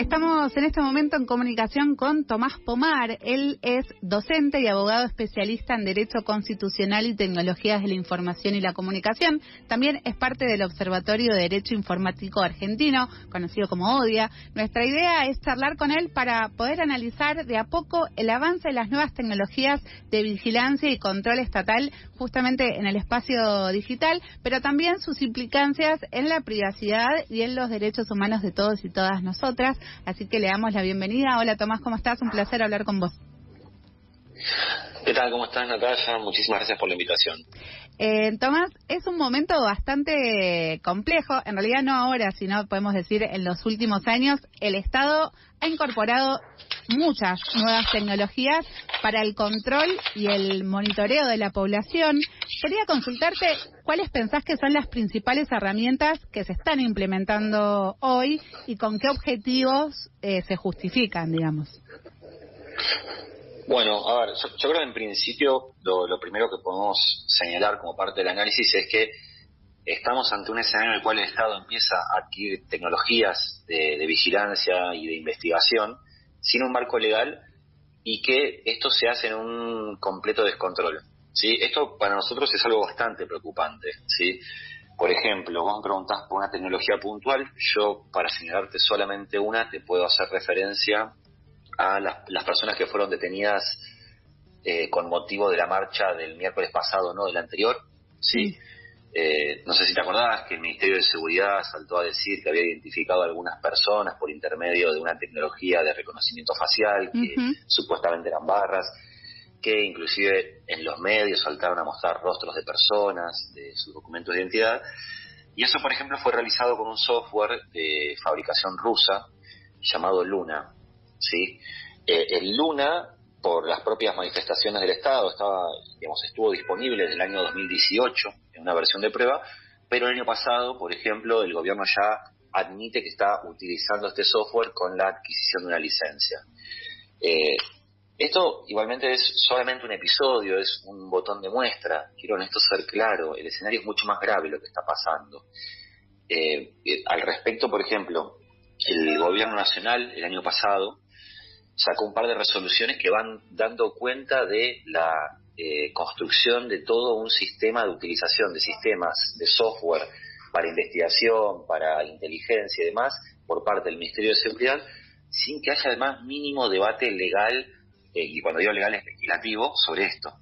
Estamos en este momento en comunicación con Tomás Pomar. Él es docente y abogado especialista en Derecho Constitucional y Tecnologías de la Información y la Comunicación. También es parte del Observatorio de Derecho Informático Argentino, conocido como ODIA. Nuestra idea es charlar con él para poder analizar de a poco el avance de las nuevas tecnologías de vigilancia y control estatal justamente en el espacio digital, pero también sus implicancias en la privacidad y en los derechos humanos de todos y todas nosotras. Así que le damos la bienvenida. Hola Tomás, ¿cómo estás? Un placer hablar con vos. ¿Qué tal? ¿Cómo estás, Natalia? Muchísimas gracias por la invitación. Tomás, es un momento bastante complejo, en realidad no ahora, sino podemos decir en los últimos años. El Estado ha incorporado muchas nuevas tecnologías para el control y el monitoreo de la población. Quería consultarte cuáles pensás que son las principales herramientas que se están implementando hoy y con qué objetivos se justifican, digamos. Bueno, a ver, yo creo que en principio lo primero que podemos señalar como parte del análisis es que estamos ante un escenario en el cual el Estado empieza a adquirir tecnologías de vigilancia y de investigación sin un marco legal y que esto se hace en un completo descontrol, ¿sí? Esto para nosotros es algo bastante preocupante, ¿sí? Por ejemplo, vos me preguntás por una tecnología puntual, yo para señalarte solamente una te puedo hacer referencia a las personas que fueron detenidas con motivo de la marcha del miércoles pasado, no del anterior, ¿sí? No sé si te acordás que el Ministerio de Seguridad saltó a decir que había identificado a algunas personas por intermedio de una tecnología de reconocimiento facial, que supuestamente eran barras, que inclusive en los medios saltaron a mostrar rostros de personas, de sus documentos de identidad, y eso, por ejemplo, fue realizado con un software de fabricación rusa llamado Luna, ¿sí? El Luna, por las propias manifestaciones del Estado, estuvo disponible desde el año 2018 en una versión de prueba, pero el año pasado, por ejemplo, el gobierno ya admite que está utilizando este software con la adquisición de una licencia. Esto igualmente es solamente un episodio, es un botón de muestra. Quiero en esto ser claro, el escenario es mucho más grave lo que está pasando. Al respecto, por ejemplo, el gobierno nacional el año pasado sacó un par de resoluciones que van dando cuenta de la construcción de todo un sistema de utilización de sistemas de software para investigación, para inteligencia y demás, por parte del Ministerio de Seguridad, sin que haya además mínimo debate legal, y cuando digo legal es legislativo, sobre esto.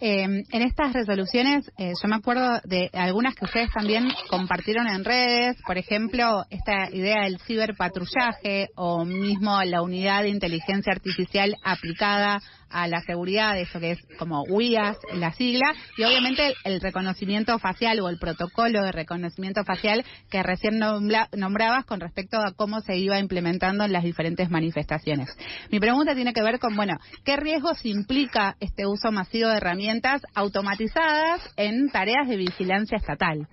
En estas resoluciones, yo me acuerdo de algunas que ustedes también compartieron en redes, por ejemplo, esta idea del ciberpatrullaje o mismo la unidad de inteligencia artificial aplicada a la seguridad, eso que es como UIAS, la sigla, y obviamente el reconocimiento facial o el protocolo de reconocimiento facial que recién nombrabas con respecto a cómo se iba implementando en las diferentes manifestaciones. Mi pregunta tiene que ver con, ¿qué riesgos implica este uso masivo de herramientas automatizadas en tareas de vigilancia estatal?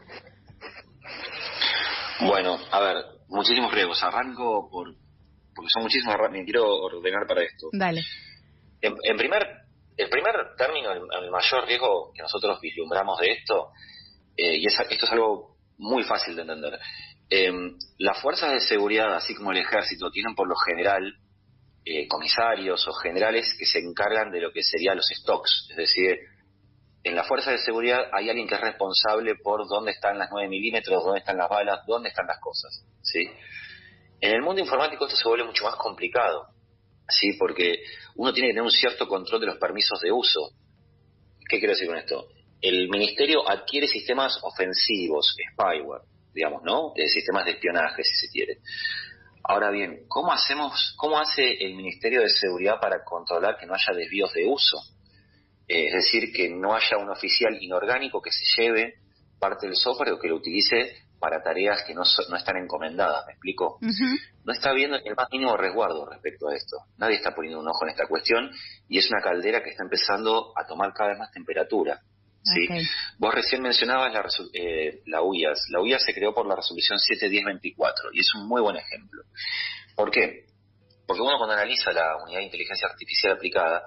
Bueno, a ver, muchísimos riesgos. Arranco porque son muchísimos, me quiero ordenar para esto. Dale. El primer término, el mayor riesgo que nosotros vislumbramos de esto, esto es algo muy fácil de entender. Las fuerzas de seguridad, así como el ejército, tienen por lo general comisarios o generales que se encargan de lo que serían los stocks, es decir, en la fuerza de seguridad hay alguien que es responsable por dónde están las 9 milímetros, dónde están las balas, dónde están las cosas, ¿sí? En el mundo informático esto se vuelve mucho más complicado, ¿sí? Porque uno tiene que tener un cierto control de los permisos de uso. ¿Qué quiero decir con esto? El ministerio adquiere sistemas ofensivos, spyware, digamos, ¿no? Sistemas de espionaje, si se quiere. Ahora bien, ¿cómo hace el Ministerio de Seguridad para controlar que no haya desvíos de uso? Es decir, que no haya un oficial inorgánico que se lleve parte del software o que lo utilice para tareas que no están encomendadas, ¿me explico? No está habiendo el más mínimo resguardo respecto a esto. Nadie está poniendo un ojo en esta cuestión y es una caldera que está empezando a tomar cada vez más temperatura, ¿sí? Okay. Vos recién mencionabas la UIAS. La UIAS se creó por la resolución 71024 y es un muy buen ejemplo. ¿Por qué? Porque uno cuando analiza la unidad de inteligencia artificial aplicada,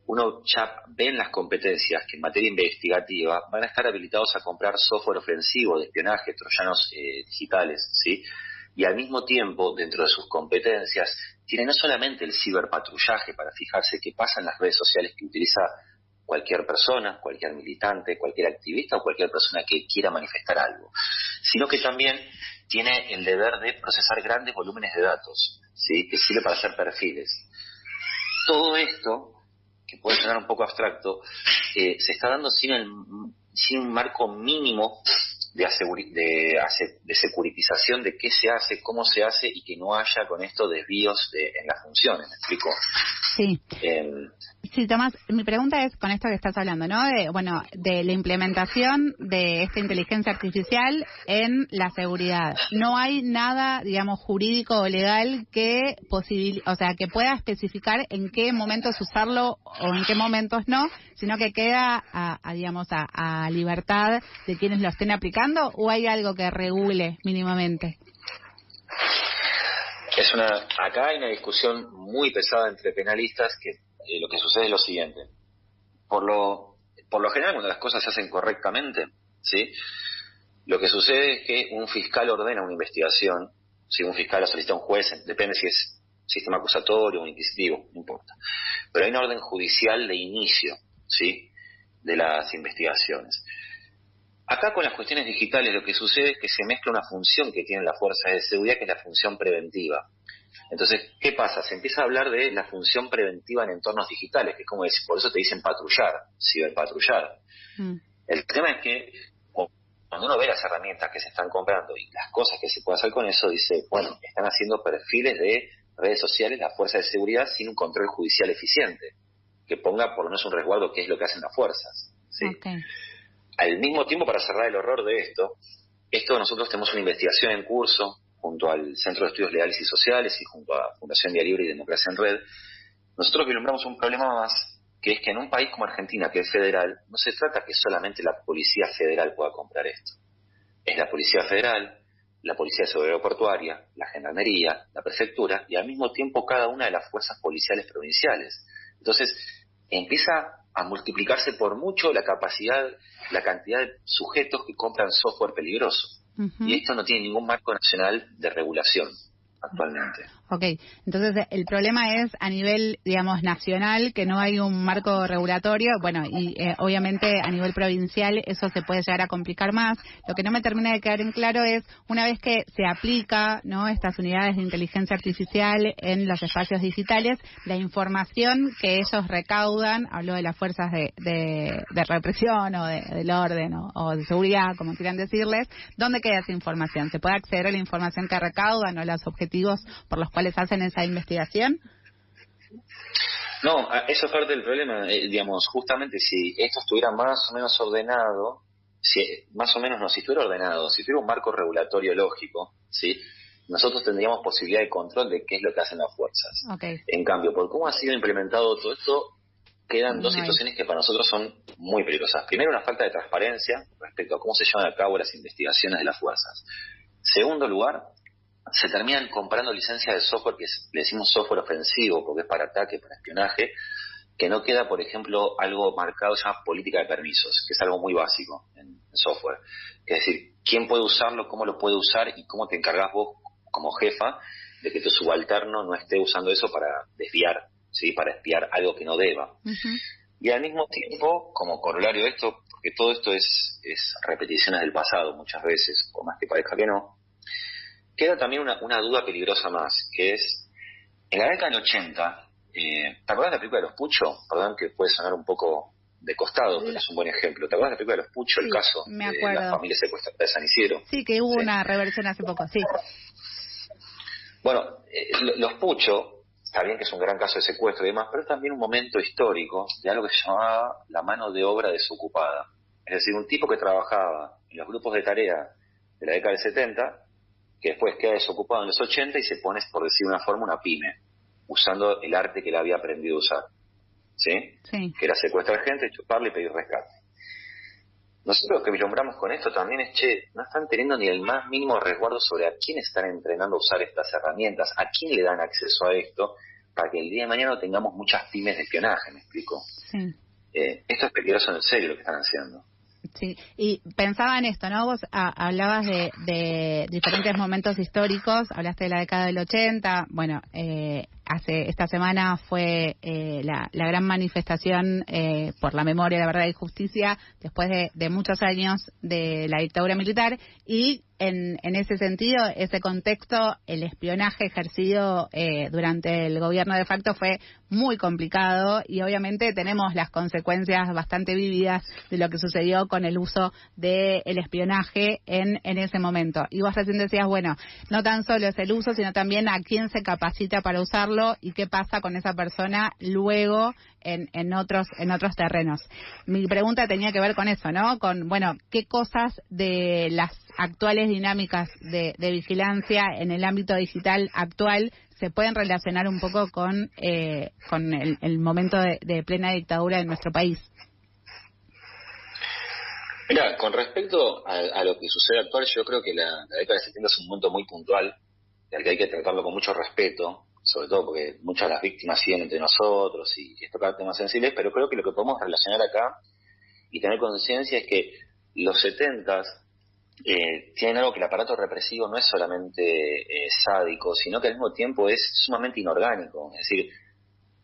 uno ya ve en las competencias que en materia investigativa van a estar habilitados a comprar software ofensivo de espionaje, troyanos digitales, ¿sí? y al mismo tiempo, dentro de sus competencias, tiene no solamente el ciberpatrullaje para fijarse qué pasa en las redes sociales que utiliza cualquier persona, cualquier militante, cualquier activista o cualquier persona que quiera manifestar algo, sino que también tiene el deber de procesar grandes volúmenes de datos, ¿sí? Que sirve para hacer perfiles. Todo esto, que puede sonar un poco abstracto, se está dando sin un marco mínimo de securitización de qué se hace, cómo se hace y que no haya con esto desvíos en las funciones, ¿me explico? Sí. Sí, Tomás, mi pregunta es con esto que estás hablando, ¿no? De la implementación de esta inteligencia artificial en la seguridad. No hay nada, digamos, jurídico o legal que que pueda especificar en qué momentos usarlo o en qué momentos no, sino que queda a libertad de quienes lo estén aplicando, ¿o hay algo que regule mínimamente? Acá hay una discusión muy pesada entre penalistas que lo que sucede es lo siguiente. Por lo general, cuando las cosas se hacen correctamente, ¿sí? Lo que sucede es que un fiscal ordena una investigación, si un fiscal la solicita a un juez, depende si es sistema acusatorio o inquisitivo, no importa. Pero hay una orden judicial de inicio, ¿sí? De las investigaciones. Acá con las cuestiones digitales lo que sucede es que se mezcla una función que tienen las fuerzas de seguridad, que es la función preventiva. Entonces, ¿qué pasa? Se empieza a hablar de la función preventiva en entornos digitales, que es como decir, por eso te dicen patrullar, ciberpatrullar. El tema es que cuando uno ve las herramientas que se están comprando y las cosas que se puede hacer con eso, dice, bueno, están haciendo perfiles de redes sociales las fuerzas de seguridad sin un control judicial eficiente, que ponga por lo menos un resguardo qué es lo que hacen las fuerzas, ¿sí? Okay. Al mismo tiempo, para cerrar el horror de esto nosotros tenemos una investigación en curso junto al Centro de Estudios Legales y Sociales y junto a Fundación Vía Libre y Democracia en Red. Nosotros vislumbramos un problema más, que es que en un país como Argentina, que es federal, no se trata que solamente la Policía Federal pueda comprar esto. Es la Policía Federal, la Policía de Seguridad Portuaria, la Gendarmería, la Prefectura y al mismo tiempo cada una de las fuerzas policiales provinciales. Entonces, empieza a multiplicarse por mucho la cantidad de sujetos que compran software peligroso. Uh-huh. Y esto no tiene ningún marco nacional de regulación actualmente. Ok, entonces el problema es a nivel, digamos, nacional, que no hay un marco regulatorio, bueno, y obviamente a nivel provincial eso se puede llegar a complicar más. Lo que no me termina de quedar en claro es, una vez que se aplica, ¿no?, estas unidades de inteligencia artificial en los espacios digitales, la información que ellos recaudan, hablo de las fuerzas de represión o del orden o de seguridad, como quieran decirles, ¿dónde queda esa información? ¿Se puede acceder a la información que recaudan o los objetivos por los cuales hacen esa investigación? No, eso es parte del problema. Digamos, justamente si esto estuviera más o menos ordenado, si estuviera ordenado, si tuviera un marco regulatorio lógico, ¿sí?, nosotros tendríamos posibilidad de control de qué es lo que hacen las fuerzas. Okay. En cambio, por cómo ha sido implementado todo esto, quedan dos situaciones que para nosotros son muy peligrosas. Primero, una falta de transparencia respecto a cómo se llevan a cabo las investigaciones de las fuerzas. Segundo lugar, se terminan comprando licencias de software que le decimos software ofensivo, porque es para ataque, para espionaje, que no queda, por ejemplo, algo marcado, se llama política de permisos, que es algo muy básico en software. Es decir, quién puede usarlo, cómo lo puede usar y cómo te encargás vos como jefa de que tu subalterno no esté usando eso para desviar, ¿sí?, para espiar algo que no deba. Uh-huh. Y al mismo tiempo, como corolario de esto, porque todo esto es repeticiones del pasado muchas veces, por más que parezca que no, queda también una duda peligrosa más, que es, en la década del 80, ¿te acuerdas de la película de Los Pucho? Perdón que puede sonar un poco de costado, pero es un buen ejemplo. ¿Te acuerdas de la película de Los Pucho, sí, el caso de la familia secuestrada de San Isidro? Sí, que hubo una reversión hace poco, sí. Bueno, Los Pucho, está bien que es un gran caso de secuestro y demás, pero es también un momento histórico de algo que se llamaba la mano de obra desocupada. Es decir, un tipo que trabajaba en los grupos de tarea de la década del 70, que después queda desocupado en los 80 y se pone, por decir una forma, una pyme, usando el arte que él había aprendido a usar, ¿sí? Sí. Que era secuestrar gente, chuparle y pedir rescate. Nosotros lo que vislumbramos con esto también es, no están teniendo ni el más mínimo resguardo sobre a quién están entrenando a usar estas herramientas, a quién le dan acceso a esto, para que el día de mañana no tengamos muchas pymes de espionaje, ¿me explico? Sí. Esto es peligroso en serio lo que están haciendo. Sí, y pensaba en esto, ¿no? Vos hablabas de diferentes momentos históricos, hablaste de la década del 80, bueno, esta semana fue la gran manifestación por la memoria, la verdad y justicia, después de muchos años de la dictadura militar, y en ese sentido, ese contexto, el espionaje ejercido durante el gobierno de facto fue muy complicado y obviamente tenemos las consecuencias bastante vívidas de lo que sucedió con el uso del espionaje en ese momento. Y vos recién decías, bueno, no tan solo es el uso, sino también a quién se capacita para usarlo y qué pasa con esa persona luego en otros terrenos. Mi pregunta tenía que ver con eso, ¿no? Con, bueno, qué cosas de las actuales dinámicas de vigilancia en el ámbito digital actual se pueden relacionar un poco con el momento de plena dictadura en nuestro país. Mira, con respecto a lo que sucede actual, yo creo que la década de 70 es un momento muy puntual, al que hay que tratarlo con mucho respeto, sobre todo porque muchas de las víctimas siguen entre nosotros y tocar temas sensibles, pero creo que lo que podemos relacionar acá y tener conciencia es que los 70 tienen algo que el aparato represivo no es solamente sádico, sino que al mismo tiempo es sumamente inorgánico. Es decir,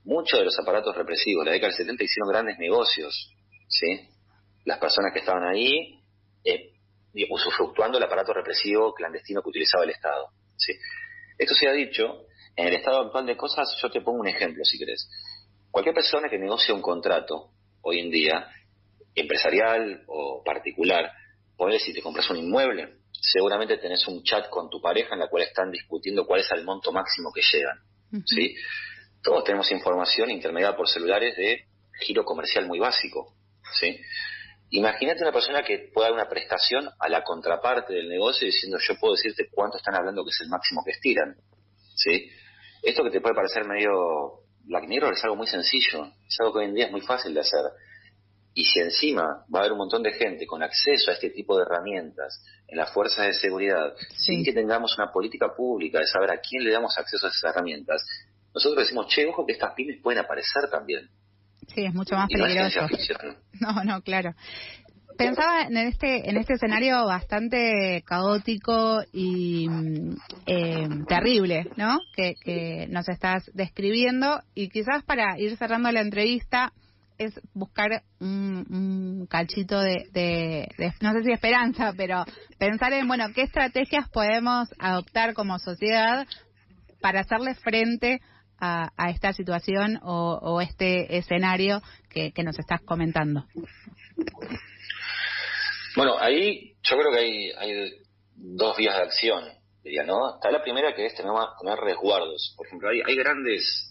muchos de los aparatos represivos de la década del 70 hicieron grandes negocios, ¿sí? Las personas que estaban ahí usufructuando el aparato represivo clandestino que utilizaba el Estado, ¿sí? Esto se ha dicho, en el estado actual de cosas, yo te pongo un ejemplo si querés. Cualquier persona que negocia un contrato hoy en día, empresarial o particular, ponele si te compras un inmueble, seguramente tenés un chat con tu pareja en la cual están discutiendo cuál es el monto máximo que llegan, ¿sí? Todos tenemos información intermediada por celulares de giro comercial muy básico, ¿sí? Imagínate una persona que pueda dar una prestación a la contraparte del negocio diciendo yo puedo decirte cuánto están hablando que es el máximo que estiran, ¿sí? Esto que te puede parecer medio Black Mirror es algo muy sencillo, es algo que hoy en día es muy fácil de hacer. Y si encima va a haber un montón de gente con acceso a este tipo de herramientas en las fuerzas de seguridad, sin que tengamos una política pública de saber a quién le damos acceso a esas herramientas, nosotros decimos, che, ojo que estas pymes pueden aparecer también. Sí, es mucho más peligroso. No, claro. Pensaba en este escenario bastante caótico y terrible, ¿no? Que nos estás describiendo, y quizás para ir cerrando la entrevista es buscar un cachito de no sé si esperanza, pero pensar en, bueno, qué estrategias podemos adoptar como sociedad para hacerle frente a esta situación o este escenario que nos estás comentando. Bueno, ahí yo creo que hay dos vías de acción, diría, ¿no? Está la primera, que es tener resguardos. Por ejemplo, hay grandes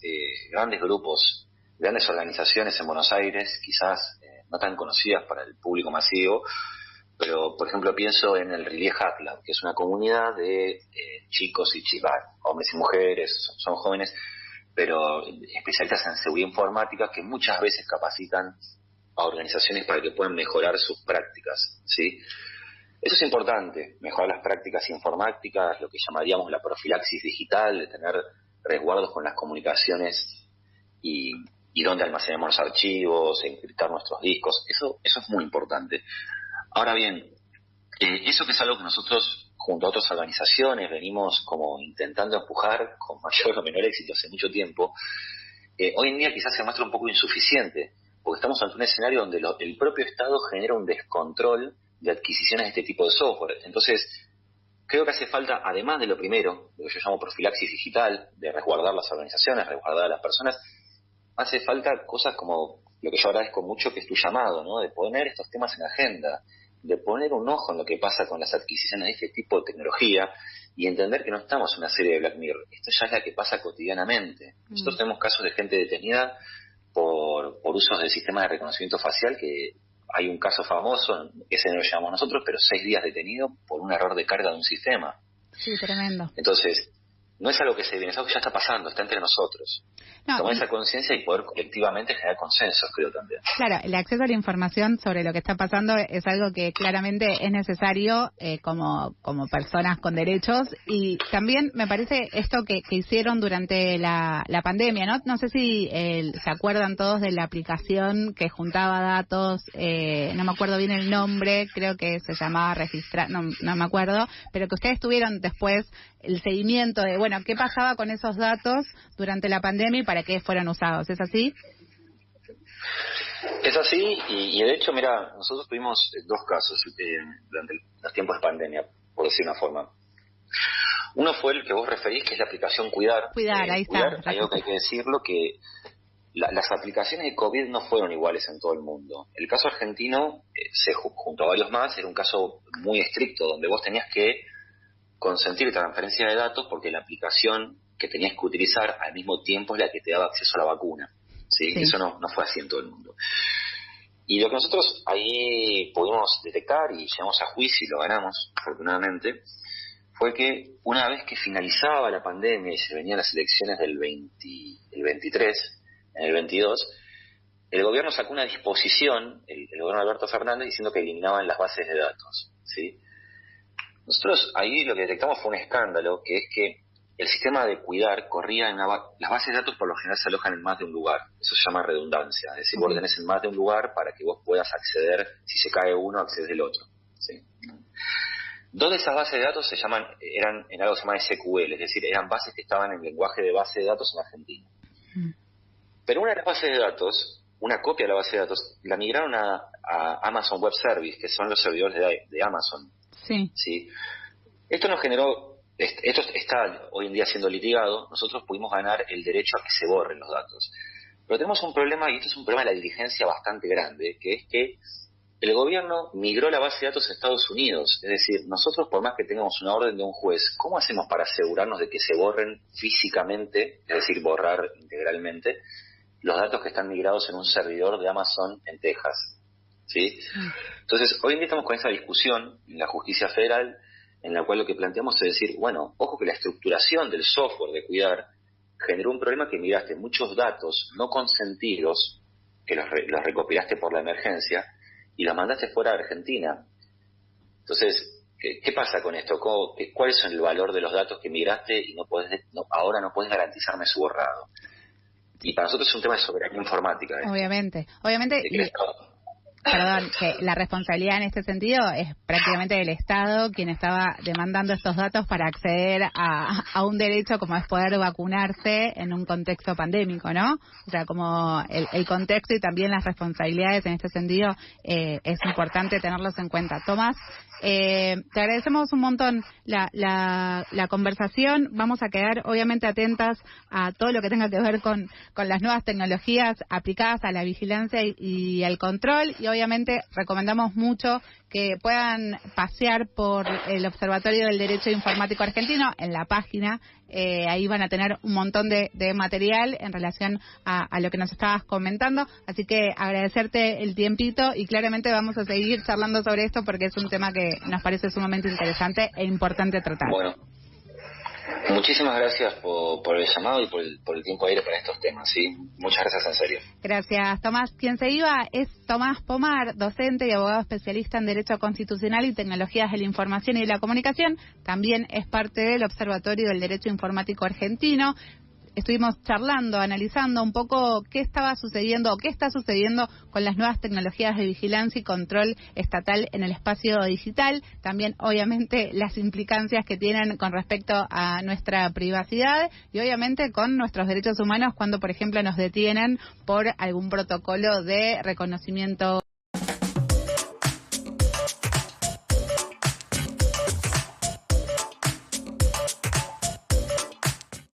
grupos, grandes organizaciones en Buenos Aires, quizás no tan conocidas para el público masivo, pero por ejemplo pienso en el Relief Hack Lab, que es una comunidad de chicos y chicas, hombres y mujeres, son jóvenes, pero especialistas en seguridad informática, que muchas veces capacitan a organizaciones para que puedan mejorar sus prácticas, ¿sí? Eso es importante, mejorar las prácticas informáticas, lo que llamaríamos la profilaxis digital, de tener resguardos con las comunicaciones y dónde almacenamos los archivos, encriptar nuestros discos. Eso es muy importante. Ahora bien, eso que es algo que nosotros, junto a otras organizaciones, venimos como intentando empujar con mayor o menor éxito hace mucho tiempo, hoy en día quizás se muestra un poco insuficiente, porque estamos ante un escenario donde el propio Estado genera un descontrol de adquisiciones de este tipo de software. Entonces, creo que hace falta, además de lo primero, lo que yo llamo profilaxis digital, de resguardar las organizaciones, resguardar a las personas, hace falta cosas como lo que yo agradezco mucho, que es tu llamado, ¿no? De poner estos temas en agenda, de poner un ojo en lo que pasa con las adquisiciones de este tipo de tecnología y entender que no estamos en una serie de Black Mirror. Esto ya es la que pasa cotidianamente. Nosotros tenemos casos de gente detenida por usos del sistema de reconocimiento facial, que hay un caso famoso, ese no lo llamamos nosotros, pero 6 días detenido por un error de carga de un sistema. Sí, tremendo. Entonces, no es algo que se viene, es algo que ya está pasando, está entre nosotros. Tomar esa conciencia y poder colectivamente generar consensos, creo también. Claro, el acceso a la información sobre lo que está pasando es algo que claramente es necesario como personas con derechos, y también me parece esto que hicieron durante la pandemia, ¿no? No sé si se acuerdan todos de la aplicación que juntaba datos, no me acuerdo bien el nombre, creo que se llamaba Registrar, no me acuerdo, pero que ustedes tuvieron después el seguimiento de, bueno, qué pasaba con esos datos durante la pandemia y para qué fueron usados, ¿es así? Es así, y de hecho, mira, nosotros tuvimos dos casos durante los tiempos de pandemia, por decir una forma. Uno fue el que vos referís, que es la aplicación Cuidar. Cuidar, ahí está. Cuidar, hay algo que hay que decirlo, que las aplicaciones de COVID no fueron iguales en todo el mundo. El caso argentino, junto a varios más, era un caso muy estricto, donde vos tenías que consentir transferencia de datos porque la aplicación que tenías que utilizar al mismo tiempo es la que te daba acceso a la vacuna. ¿Sí? Eso no fue así en todo el mundo. Y lo que nosotros ahí pudimos detectar y llegamos a juicio y lo ganamos, afortunadamente, fue que una vez que finalizaba la pandemia y se venían las elecciones del 23, en el 22, el gobierno sacó una disposición, el gobierno de Alberto Fernández, diciendo que eliminaban las bases de datos. ¿Sí? Nosotros ahí lo que detectamos fue un escándalo, que es que el sistema de Cuidar corría las bases de datos por lo general se alojan en más de un lugar. Eso se llama redundancia. Es decir, vos lo tenés en más de un lugar para que vos puedas acceder, si se cae uno, accedes del otro. ¿Sí? Dos de esas bases de datos eran en algo que se llama SQL, es decir, eran bases que estaban en lenguaje de base de datos en Argentina. Pero una de las bases de datos, una copia de la base de datos, la migraron a Amazon Web Service, que son los servidores de Amazon. ¿Sí? Esto nos generó, esto está hoy en día siendo litigado, nosotros pudimos ganar el derecho a que se borren los datos. Pero tenemos un problema, y esto es un problema de la diligencia bastante grande, que es que el gobierno migró la base de datos a Estados Unidos. Es decir, nosotros, por más que tengamos una orden de un juez, ¿cómo hacemos para asegurarnos de que se borren físicamente, es decir, borrar integralmente, los datos que están migrados en un servidor de Amazon en Texas? ¿Sí? Entonces, hoy en día estamos con esa discusión en la justicia federal, en la cual lo que planteamos es decir, bueno, ojo que la estructuración del software de Cuidar generó un problema, que migraste muchos datos no consentidos, que los recopilaste por la emergencia, y los mandaste fuera de Argentina. Entonces, ¿qué pasa con esto? ¿Cuál es el valor de los datos que migraste y ahora no puedes garantizarme su borrado? Y para nosotros es un tema de soberanía informática. Obviamente. Perdón, que la responsabilidad en este sentido es prácticamente del Estado, quien estaba demandando estos datos para acceder a un derecho como es poder vacunarse en un contexto pandémico, ¿no? O sea, como el contexto y también las responsabilidades en este sentido es importante tenerlos en cuenta. Tomás, te agradecemos un montón la conversación. Vamos a quedar obviamente atentas a todo lo que tenga que ver con las nuevas tecnologías aplicadas a la vigilancia y al control, y obviamente recomendamos mucho que puedan pasear por el Observatorio del Derecho Informático Argentino en la página. Ahí van a tener un montón de material en relación a lo que nos estabas comentando, así que agradecerte el tiempito, y claramente vamos a seguir charlando sobre esto porque es un tema que nos parece sumamente interesante e importante tratar. Bueno, muchísimas gracias por el llamado y por el tiempo aire para estos temas, ¿sí? Muchas gracias, en serio. Gracias, Tomás. Quien se iba es Tomás Pomar, docente y abogado especialista en Derecho Constitucional y Tecnologías de la Información y de la Comunicación. También es parte del Observatorio del Derecho Informático Argentino. Estuvimos charlando, analizando un poco qué estaba sucediendo o qué está sucediendo con las nuevas tecnologías de vigilancia y control estatal en el espacio digital. También, obviamente, las implicancias que tienen con respecto a nuestra privacidad y, obviamente, con nuestros derechos humanos cuando, por ejemplo, nos detienen por algún protocolo de reconocimiento